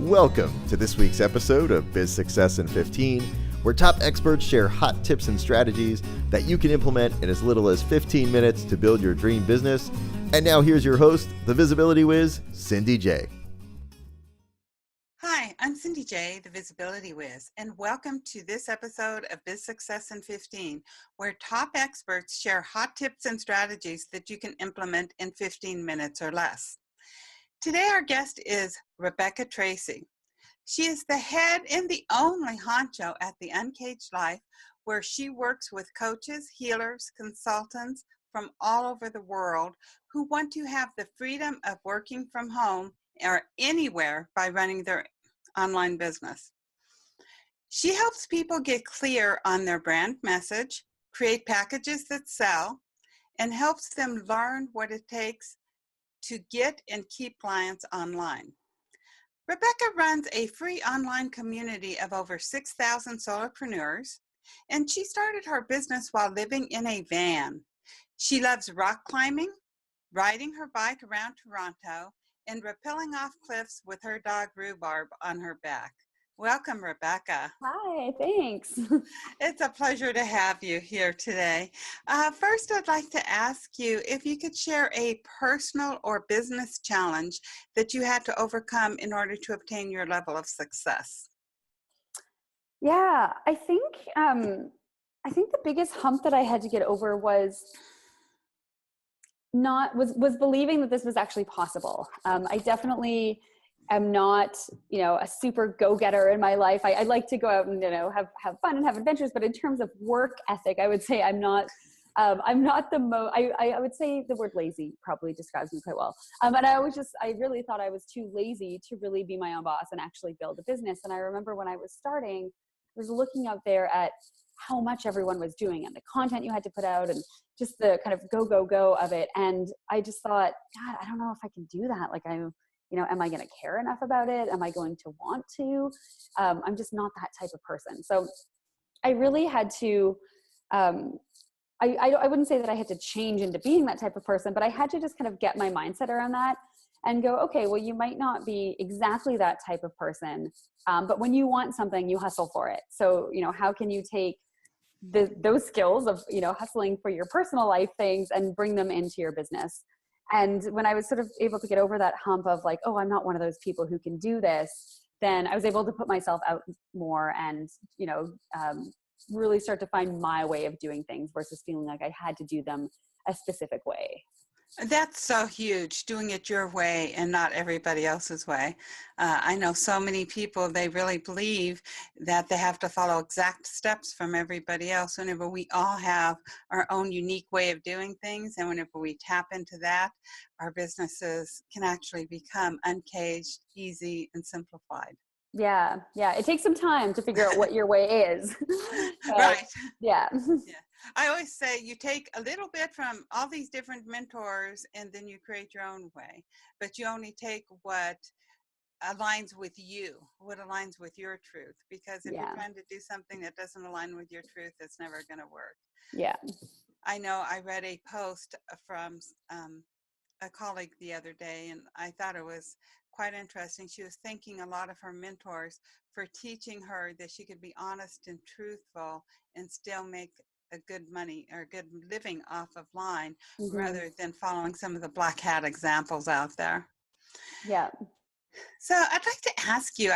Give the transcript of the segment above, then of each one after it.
Welcome to this week's episode of Biz Success in 15, where top experts share hot tips and strategies that you can implement in as little as 15 minutes to build your dream business. And now here's your host, the Visibility Wiz, Cindy J. Hi, I'm Cindy J, the Visibility Wiz, and welcome to this episode of Biz Success in 15, where top experts share hot tips and strategies that you can implement in 15 minutes or less. Today, our guest is Rebecca Tracey. She is the head and the only honcho at the Uncaged Life, where she works with coaches, healers, consultants from all over the world who want to have the freedom of working from home or anywhere by running their online business. She helps people get clear on their brand message, create packages that sell, and helps them learn what it takes to get and keep clients online. Rebecca runs a free online community of over 6,000 solopreneurs, and she started her business while living in a van. She loves rock climbing, riding her bike around Toronto, and rappelling off cliffs with her dog Rhubarb on her back. Welcome, Rebecca. Hi, thanks. It's a pleasure to have you here today. First, I'd like to ask you if you could share a personal or business challenge that you had to overcome in order to obtain your level of success. Yeah, I think the biggest hump that I had to get over was believing that this was actually possible. I definitely am not, a super go-getter in my life. I like to go out and, have fun and have adventures, but in terms of work ethic, I would say I'm not the most, I would say the word lazy probably describes me quite well. And I really thought I was too lazy to really be my own boss and actually build a business. And I remember when I was starting, I was looking out there at how much everyone was doing and the content you had to put out and just the kind of go of it. And I just thought, God, I don't know if I can do that. Like am I going to care enough about it? Am I going to want to? I'm just not that type of person. So I really had to, I wouldn't say that I had to change into being that type of person, but I had to just kind of get my mindset around that and go, okay, well, you might not be exactly that type of person, but when you want something, you hustle for it. So, how can you take those skills of, hustling for your personal life things and bring them into your business? And when I was sort of able to get over that hump of like, oh, I'm not one of those people who can do this, then I was able to put myself out more and, really start to find my way of doing things versus feeling like I had to do them a specific way. That's so huge, doing it your way and not everybody else's way. I know so many people, they really believe that they have to follow exact steps from everybody else whenever we all have our own unique way of doing things. And whenever we tap into that, our businesses can actually become uncaged, easy, and simplified. Yeah. It takes some time to figure out what your way is. Right. Yeah. I always say you take a little bit from all these different mentors and then you create your own way, but you only take what aligns with you, what aligns with your truth, because if you're trying to do something that doesn't align with your truth, it's never going to work. Yeah. I know I read a post from a colleague the other day, and I thought it was quite interesting. She was thanking a lot of her mentors for teaching her that she could be honest and truthful and still make a good money or good living off of line, rather than following some of the black hat examples out there. Yeah. So I'd like to ask you,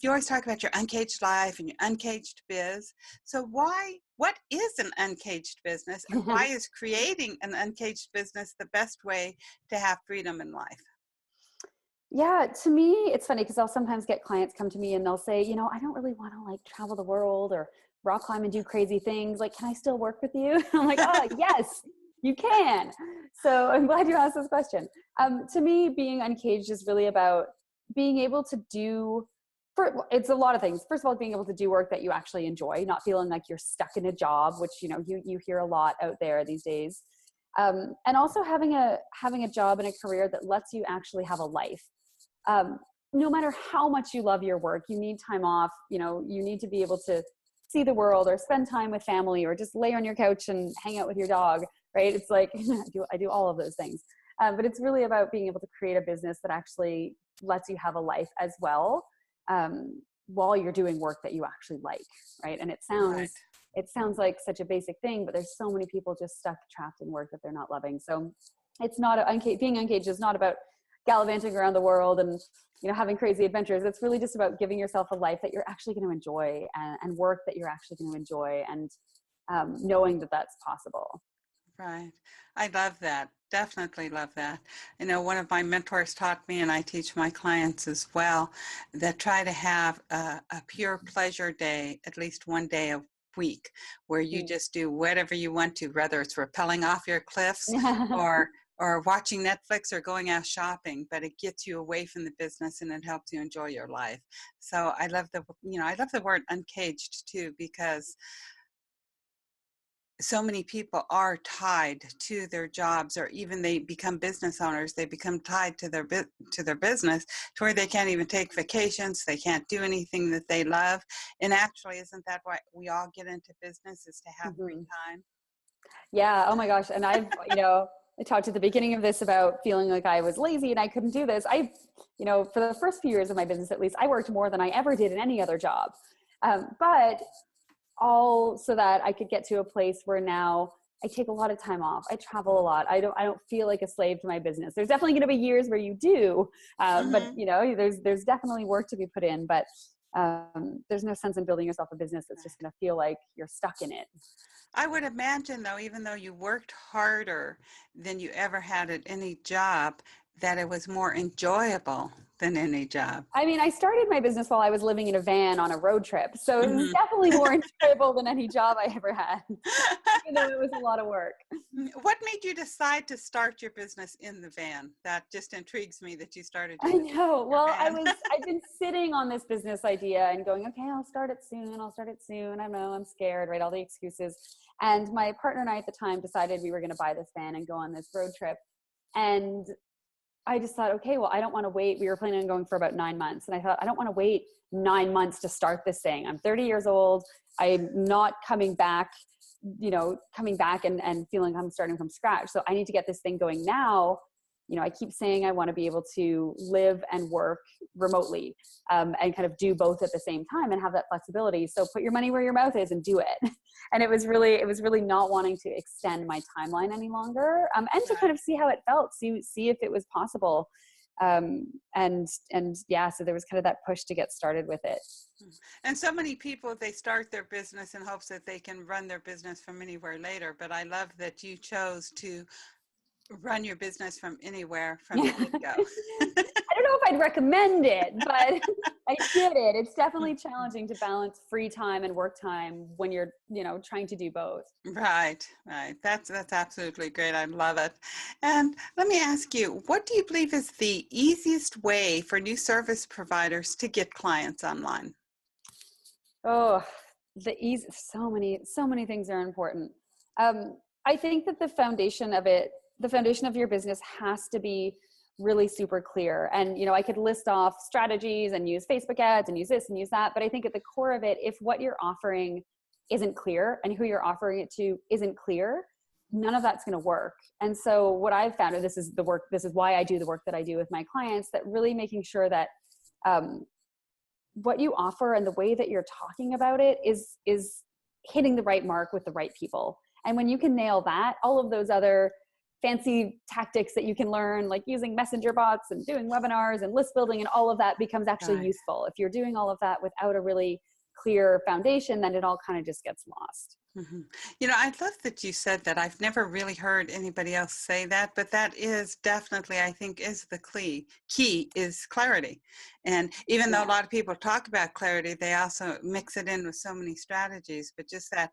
you always talk about your uncaged life and your uncaged biz. So what is an uncaged business, and why is creating an uncaged business the best way to have freedom in life? Yeah, to me, it's funny because I'll sometimes get clients come to me and they'll say, I don't really want to travel the world or rock climb and do crazy things. Like, can I still work with you? I'm like, yes, you can. So I'm glad you asked this question. To me, being uncaged is really about being able to do, it's a lot of things. First of all, being able to do work that you actually enjoy, not feeling like you're stuck in a job, which, you hear a lot out there these days. And also having a job and a career that lets you actually have a life. No matter how much you love your work, you need time off, you need to be able to see the world or spend time with family or just lay on your couch and hang out with your dog, right? It's like, I do all of those things. But it's really about being able to create a business that actually lets you have a life as well, while you're doing work that you actually like, right? And it sounds like such a basic thing, but there's so many people just stuck, trapped in work that they're not loving. So it's not being uncaged is not about gallivanting around the world and, you know, having crazy adventures. It's really just about giving yourself a life that you're actually going to enjoy, and work that you're actually going to enjoy, and knowing that that's possible. Right. I love that. Definitely love that. I know one of my mentors taught me, and I teach my clients as well, that try to have a pure pleasure day, at least one day a week, where you just do whatever you want to, whether it's rappelling off your cliffs or watching Netflix or going out shopping, but it gets you away from the business and it helps you enjoy your life. So I love the word uncaged too, because so many people are tied to their jobs, or even they become business owners. They become tied to their business, to where they can't even take vacations. They can't do anything that they love. And actually, isn't that why we all get into business, is to have free time? Yeah. Oh my gosh. And I've, I talked at the beginning of this about feeling like I was lazy and I couldn't do this. For the first few years of my business, at least, I worked more than I ever did in any other job. But all so that I could get to a place where now I take a lot of time off. I travel a lot. I don't feel like a slave to my business. There's definitely going to be years where you do, but there's definitely work to be put in, but there's no sense in building yourself a business that's just going to feel like you're stuck in it. I would imagine, though, even though you worked harder than you ever had at any job, that it was more enjoyable than any job. I mean, I started my business while I was living in a van on a road trip. So it was definitely more enjoyable than any job I ever had, even though it was a lot of work. What made you decide to start your business in the van? That just intrigues me that you started. I know. Well, I've been sitting on this business idea and going, okay, I'll start it soon. I don't know. I'm scared, right? All the excuses. And my partner and I at the time decided we were going to buy this van and go on this road trip. And I just thought, okay, well, I don't want to wait. We were planning on going for about 9 months. And I thought, I don't want to wait 9 months to start this thing. I'm 30 years old. I'm not coming back and feeling I'm starting from scratch. So I need to get this thing going now. I keep saying I want to be able to live and work remotely, and kind of do both at the same time and have that flexibility. So put your money where your mouth is and do it. And it was really not wanting to extend my timeline any longer, and to kind of see how it felt, see if it was possible. So there was kind of that push to get started with it. And so many people, they start their business in hopes that they can run their business from anywhere later. But I love that you chose to run your business from anywhere from the get-go. I don't know if I'd recommend it, but I did it. It's definitely challenging to balance free time and work time when you're, trying to do both. Right. That's absolutely great. I love it. And let me ask you, what do you believe is the easiest way for new service providers to get clients online? Oh, so many things are important. I think that the foundation of your business has to be really super clear. And, I could list off strategies and use Facebook ads and use this and use that. But I think at the core of it, if what you're offering isn't clear and who you're offering it to isn't clear, none of that's going to work. And so what I've found, and this is why I do the work that I do with my clients, that really making sure that what you offer and the way that you're talking about it is hitting the right mark with the right people. And when you can nail that, all of those other fancy tactics that you can learn, like using messenger bots and doing webinars and list building and all of that, becomes actually useful. If you're doing all of that without a really clear foundation, then it all kind of just gets lost. Mm-hmm. I love that you said that. I've never really heard anybody else say that, but that is definitely, I think, is the key is clarity. And even though a lot of people talk about clarity, they also mix it in with so many strategies, but just that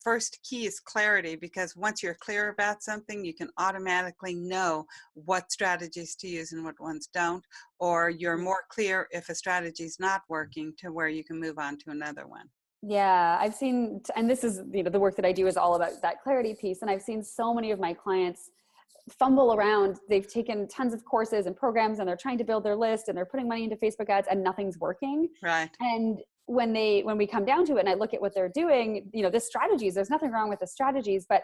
first key is clarity, because once you're clear about something, you can automatically know what strategies to use and what ones don't, or you're more clear if a strategy is not working, to where you can move on to another one. Yeah, I've seen, and this is, the work that I do is all about that clarity piece. And I've seen so many of my clients fumble around. They've taken tons of courses and programs and they're trying to build their list and they're putting money into Facebook ads and nothing's working. Right. And when we come down to it and I look at what they're doing, the strategies, there's nothing wrong with the strategies, but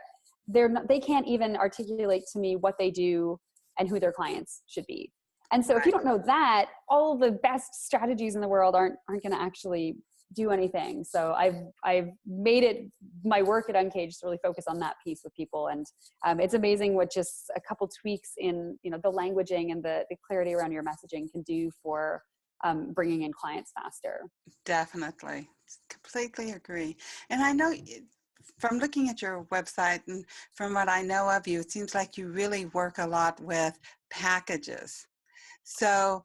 they can't even articulate to me what they do and who their clients should be. And so if you Right. don't know that, all the best strategies in the world aren't going to actually do anything. So I've made it my work at Uncaged to really focus on that piece with people. And it's amazing what just a couple tweaks in, the languaging and the clarity around your messaging can do for bringing in clients faster. Definitely. Completely agree. And I know from looking at your website and from what I know of you, it seems like you really work a lot with packages. So,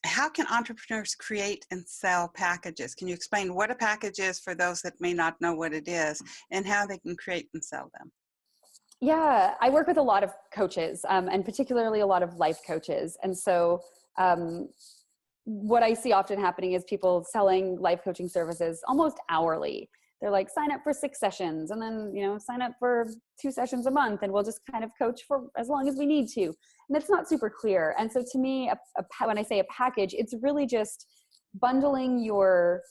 how can entrepreneurs create and sell packages? Can you explain what a package is for those that may not know what it is, and how they can create and sell them? Yeah, I work with a lot of coaches, and particularly a lot of life coaches. And so what I see often happening is people selling life coaching services almost hourly. They're like, sign up for 6 sessions and then, sign up for 2 sessions a month and we'll just kind of coach for as long as we need to. And it's not super clear. And so to me, when I say a package, it's really just bundling your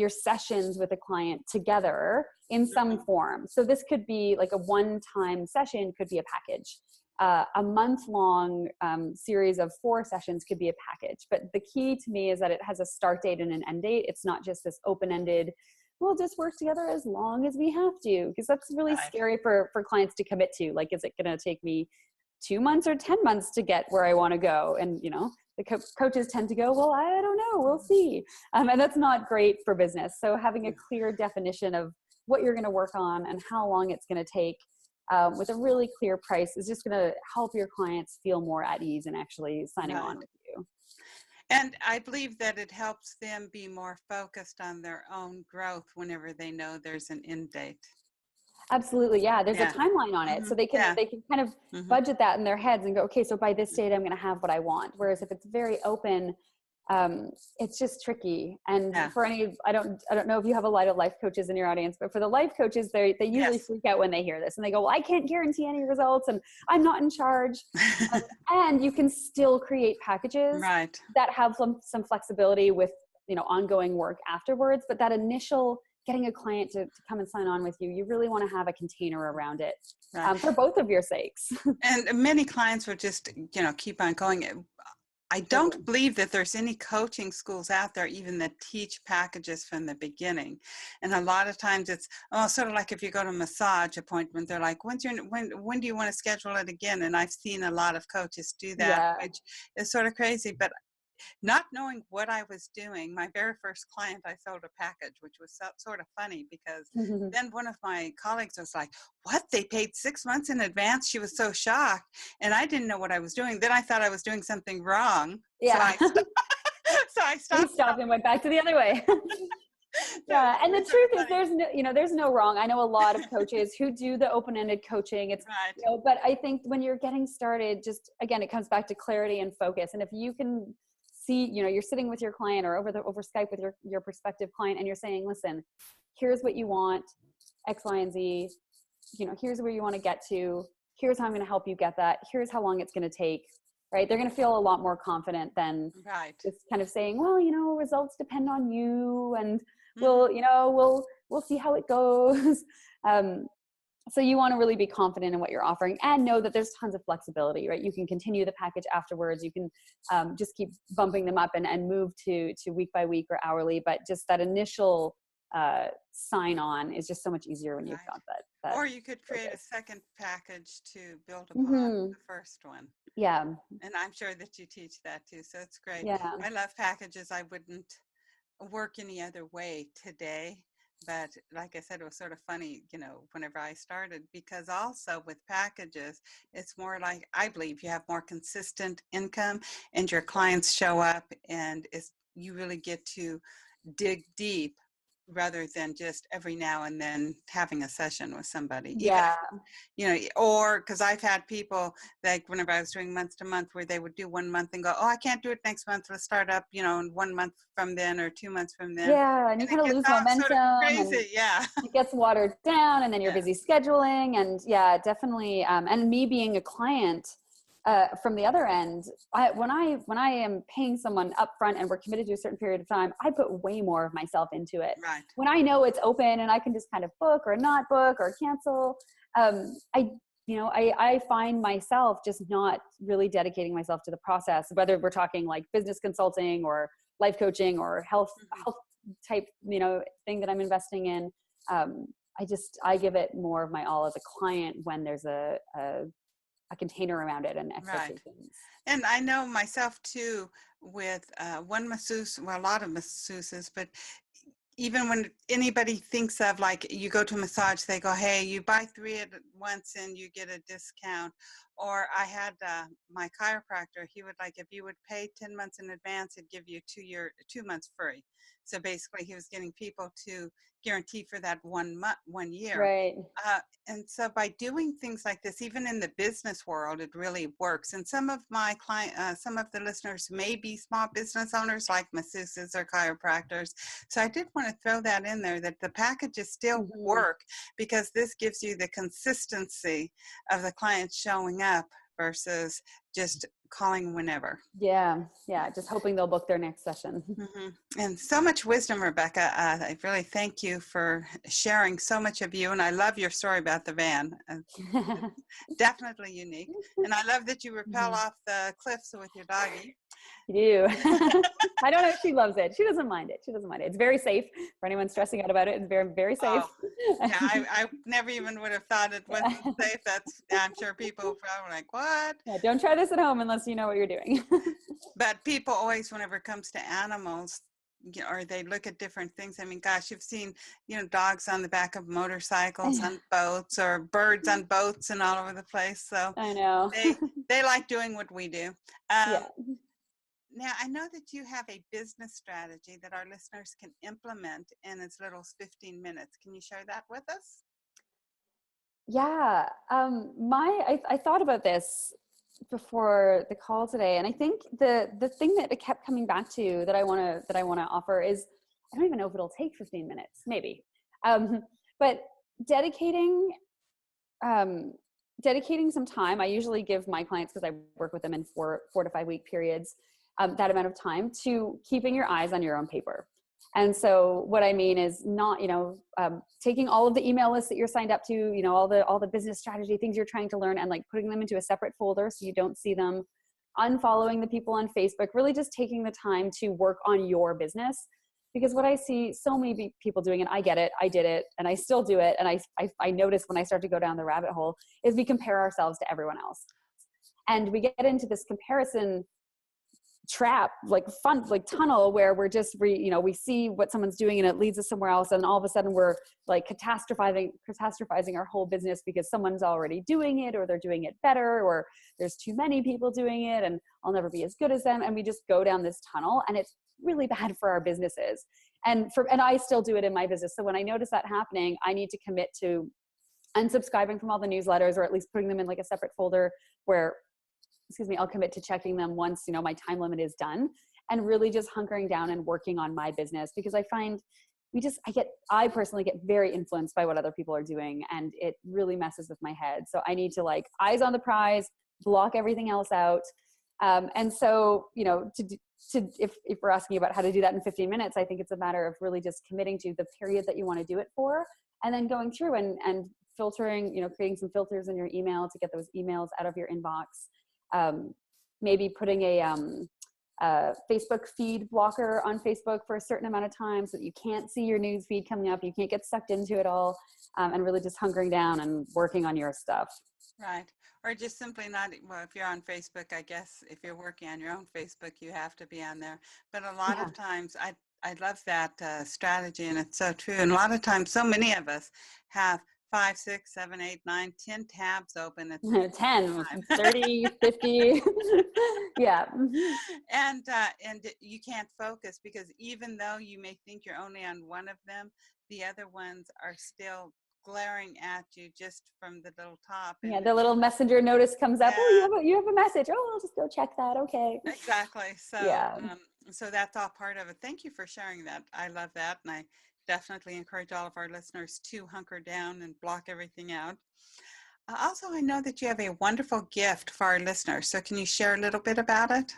sessions with a client together in some form. So this could be like a one-time session, could be a package. A month-long series of 4 sessions could be a package. But the key to me is that it has a start date and an end date. It's not just this open-ended, we'll just work together as long as we have to, because that's really scary for clients to commit to. Like, is it going to take me 2 months or 10 months to get where I want to go? And, the coaches tend to go, well, I don't know, we'll see. And that's not great for business. So having a clear definition of what you're going to work on and how long it's going to take with a really clear price is just going to help your clients feel more at ease and actually signing on with you. And I believe that it helps them be more focused on their own growth whenever they know there's an end date. Absolutely. Yeah. There's a timeline on it. So they can kind of budget that in their heads and go, okay, so by this date, I'm going to have what I want. Whereas if it's very open, it's just tricky. And for any, I don't know if you have a lot of life coaches in your audience, but for the life coaches, they usually freak out when they hear this and they go, well, I can't guarantee any results and I'm not in charge. And you can still create packages that have some flexibility with, ongoing work afterwards. But that initial getting a client to come and sign on with you, you really want to have a container around it for both of your sakes. And many clients will just, keep on going. I don't believe that there's any coaching schools out there even that teach packages from the beginning. And a lot of times it's sort of like if you go to a massage appointment, they're like, when do you want to schedule it again? And I've seen a lot of coaches do that, which is sort of crazy. But not knowing what I was doing, my very first client, I sold a package, which was sort of funny because then one of my colleagues was like, what? They paid 6 months in advance? She was so shocked. And I didn't know what I was doing. Then I thought I was doing something wrong. Yeah. So I stopped. You stopped and went back to the other way. Yeah. And the truth is there's no wrong. I know a lot of coaches who do the open-ended coaching. It's, but I think when you're getting started, just, again, it comes back to clarity and focus. And if you can see, you're sitting with your client or over Skype with your prospective client and you're saying, listen, here's what you want, X, Y, and Z, here's where you want to get to, here's how I'm going to help you get that, here's how long it's going to take, right? They're going to feel a lot more confident than just kind of saying, well, results depend on you and we'll see how it goes. So you want to really be confident in what you're offering and know that there's tons of flexibility, right? You can continue the package afterwards. You can just keep bumping them up and move to week by week or hourly. But just that initial sign on is just so much easier when you've got that. Or you could create a second package to build upon the first one. Yeah. And I'm sure that you teach that too. So it's great. Yeah. I love packages. I wouldn't work any other way today. But like I said, it was sort of funny, whenever I started, because also with packages, it's more like, I believe you have more consistent income and your clients show up and you really get to dig deep rather than just every now and then having a session with somebody. Yeah. Or because I've had people like whenever I was doing month to month where they would do 1 month and go, oh, I can't do it next month. Let's start up, in 1 month from then or 2 months from then. Yeah. And you kind of lose momentum. Sort of crazy. Yeah. It gets watered down and then you're busy scheduling and definitely. And me being a client, from the other end, when I am paying someone upfront and we're committed to a certain period of time, I put way more of myself into it. Right. When I know it's open and I can just kind of book or not book or cancel, I I find myself just not really dedicating myself to the process, whether we're talking like business consulting or life coaching or health type, thing that I'm investing in. I give it more of my all as a client when there's a container around it and expectations. Right. And I know myself too, with one masseuse, well, a lot of masseuses, but even when anybody thinks of, like, you go to a massage, they go, hey, you buy 3 at once and you get a discount. Or I had my chiropractor, he would, like, if you would pay 10 months in advance, he'd give you 2 months free. So basically he was getting people to guarantee for that 1 year. Right. And so by doing things like this, even in the business world, it really works. And some of my some of the listeners may be small business owners like masseuses or chiropractors. So I did want to throw that in there, that the packages still work, because this gives you the consistency of the clients showing up versus just calling whenever. Yeah. Just hoping they'll book their next session. And so much wisdom, Rebecca. I really thank you for sharing so much of you. And I love your story about the van. Definitely unique. And I love that you rappel off the cliffs with your doggie. You do. I don't know if she loves it. She doesn't mind it. It's very safe for anyone stressing out about it. It's very, very safe. Yeah, I never even would have thought it wasn't safe. I'm sure people are probably like, what? Yeah, don't try this at home unless you know what you're doing. But people always, whenever it comes to animals, or they look at different things. I mean, gosh, you've seen, dogs on the back of motorcycles, on boats, or birds on boats and all over the place. So I know. they like doing what we do. Yeah. Now, I know that you have a business strategy that our listeners can implement in as little as 15 minutes. Can you share that with us? Yeah. I thought about this before the call today, and I think the thing that it kept coming back to that I want to offer is, I don't even know if it'll take 15 minutes, maybe, but dedicating some time. I usually give my clients, because I work with them in 4 to 5 week periods, that amount of time to keeping your eyes on your own paper. And so what I mean is not, taking all of the email lists that you're signed up to, all the business strategy things you're trying to learn, and like putting them into a separate folder so you don't see them, unfollowing the people on Facebook, really just taking the time to work on your business. Because what I see so many people doing, and I get it, I did it, and I still do it, and I notice when I start to go down the rabbit hole, is we compare ourselves to everyone else. And we get into this comparison trap, like tunnel, where we're just, we see what someone's doing and it leads us somewhere else. And all of a sudden we're like catastrophizing our whole business because someone's already doing it, or they're doing it better, or there's too many people doing it and I'll never be as good as them. And we just go down this tunnel, and it's really bad for our businesses. And I still do it in my business. So when I notice that happening, I need to commit to unsubscribing from all the newsletters, or at least putting them in like a separate folder where, I'll commit to checking them once, my time limit is done, and really just hunkering down and working on my business. Because I find I personally get very influenced by what other people are doing, and it really messes with my head. So I need to, like, eyes on the prize, block everything else out. And so, if we're asking about how to do that in 15 minutes, I think it's a matter of really just committing to the period that you want to do it for, and then going through and filtering, creating some filters in your email to get those emails out of your inbox. Maybe putting a Facebook feed blocker on Facebook for a certain amount of time so that you can't see your news feed coming up, you can't get sucked into it all, and really just hunkering down and working on your stuff. Right. Or just simply not, well, if you're on Facebook, I guess if you're working on your own Facebook, you have to be on there. But a lot of times, I love that strategy, and it's so true. And a lot of times, so many of us have 5, 6, 7, 8, 9, 10 tabs open at 10, 30, 50. Yeah. And you can't focus, because even though you may think you're only on one of them, the other ones are still glaring at you just from the little top. And the little messenger notice comes up. Oh, you have a message. Oh, I'll just go check that. Okay. Exactly. So, so that's all part of it. Thank you for sharing that. I love that. And I definitely encourage all of our listeners to hunker down and block everything out. Also, I know that you have a wonderful gift for our listeners. So can you share a little bit about it?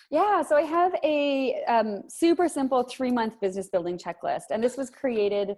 Yeah, so I have a super simple 3-month business building checklist. And this was created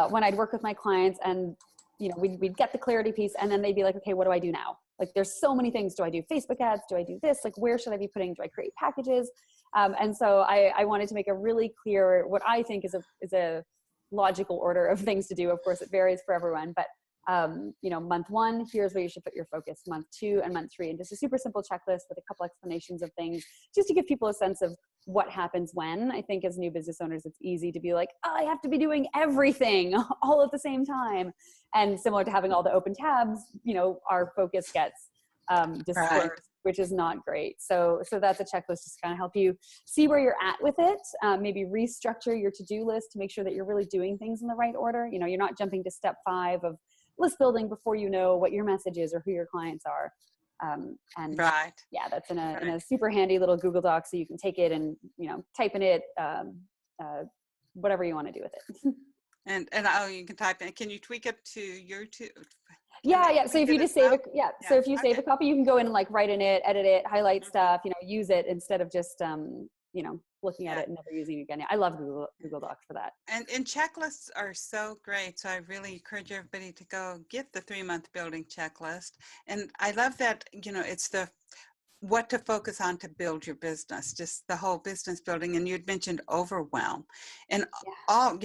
when I'd work with my clients, and we'd get the clarity piece, and then they'd be like, okay, what do I do now? Like, there's so many things. Do I do Facebook ads? Do I do this? Like, where should I be putting? Do I create packages? And so I wanted to make a really clear, what I think is a logical order of things to do. Of course, it varies for everyone, but month 1, here's where you should put your focus. Month 2 and month 3, and just a super simple checklist with a couple explanations of things, just to give people a sense of what happens when. I think as new business owners, it's easy to be like, oh, I have to be doing everything all at the same time. And similar to having all the open tabs, our focus gets dispersed, which is not great. So that's a checklist just to kind of help you see where you're at with it. Maybe restructure your to-do list to make sure that you're really doing things in the right order. You're not jumping to step 5 of list building before you know what your message is or who your clients are. That's in a super handy little Google Doc, so you can take it and type in it, whatever you want to do with it. And you can type in. Can you tweak it to your two? Yeah. So if you just save it, So if you save a copy, you can go in and like write in it, edit it, highlight stuff. Use it instead of just looking at it and never using it again. I love Google Docs for that. And checklists are so great. So I really encourage everybody to go get the 3-month building checklist. And I love that, it's the what to focus on to build your business, just the whole business building. And you'd mentioned overwhelm, and all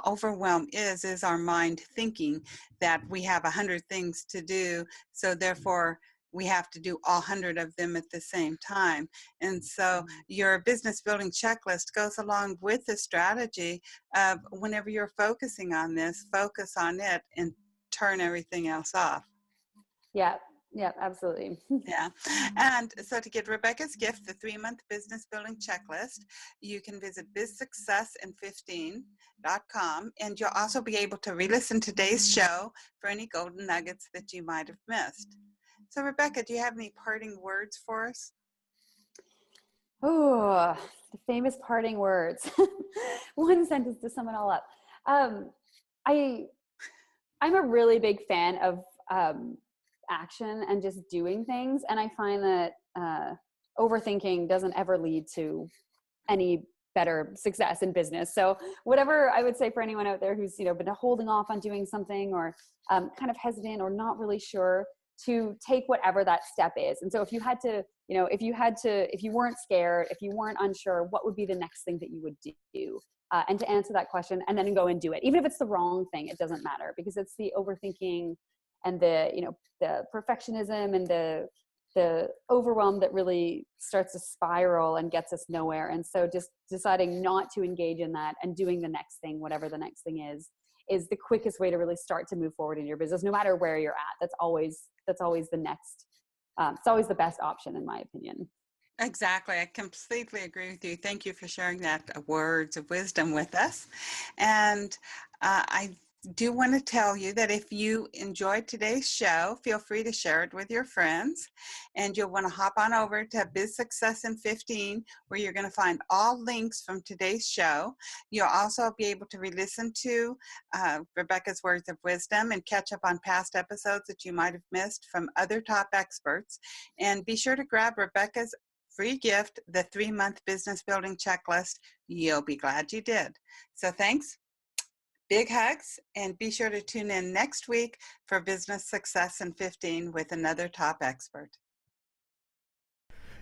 overwhelm is our mind thinking that we have 100 things to do. So therefore we have to do all 100 of them at the same time. And so your business building checklist goes along with the strategy of whenever you're focusing on this, focus on it and turn everything else off. Yeah, absolutely. Yeah. And so to get Rebecca's gift, the 3-month business building checklist, you can visit bizsuccessin15.com, and you'll also be able to re-listen to today's show for any golden nuggets that you might have missed. So Rebecca, do you have any parting words for us? Oh, the famous parting words. One sentence to sum it all up. I'm a really big fan of action and just doing things. And I find that overthinking doesn't ever lead to any better success in business. So whatever I would say for anyone out there who's, been holding off on doing something or kind of hesitant or not really sure, to take whatever that step is. And so if you weren't scared, if you weren't unsure, what would be the next thing that you would do? And to answer that question and then go and do it. Even if it's the wrong thing, it doesn't matter, because it's the overthinking and the perfectionism and the overwhelm that really starts to spiral and gets us nowhere. And so just deciding not to engage in that and doing the next thing, whatever the next thing is the quickest way to really start to move forward in your business, no matter where you're at. That's always the next, it's always the best option, in my opinion. Exactly. I completely agree with you. Thank you for sharing that words of wisdom with us. And I do want to tell you that if you enjoyed today's show, feel free to share it with your friends. And you'll want to hop on over to Biz Success in 15, where you're going to find all links from today's show. You'll also be able to re-listen to Rebecca's words of wisdom and catch up on past episodes that you might have missed from other top experts. And be sure to grab Rebecca's free gift, the 3-month business building checklist. You'll be glad you did. So thanks. Big hugs, and be sure to tune in next week for Business Success in 15 with another top expert.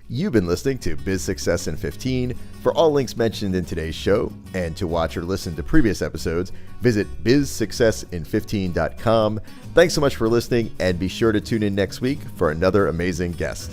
You've been listening to Biz Success in 15. For all links mentioned in today's show and to watch or listen to previous episodes, visit bizsuccessin15.com. Thanks so much for listening, and be sure to tune in next week for another amazing guest.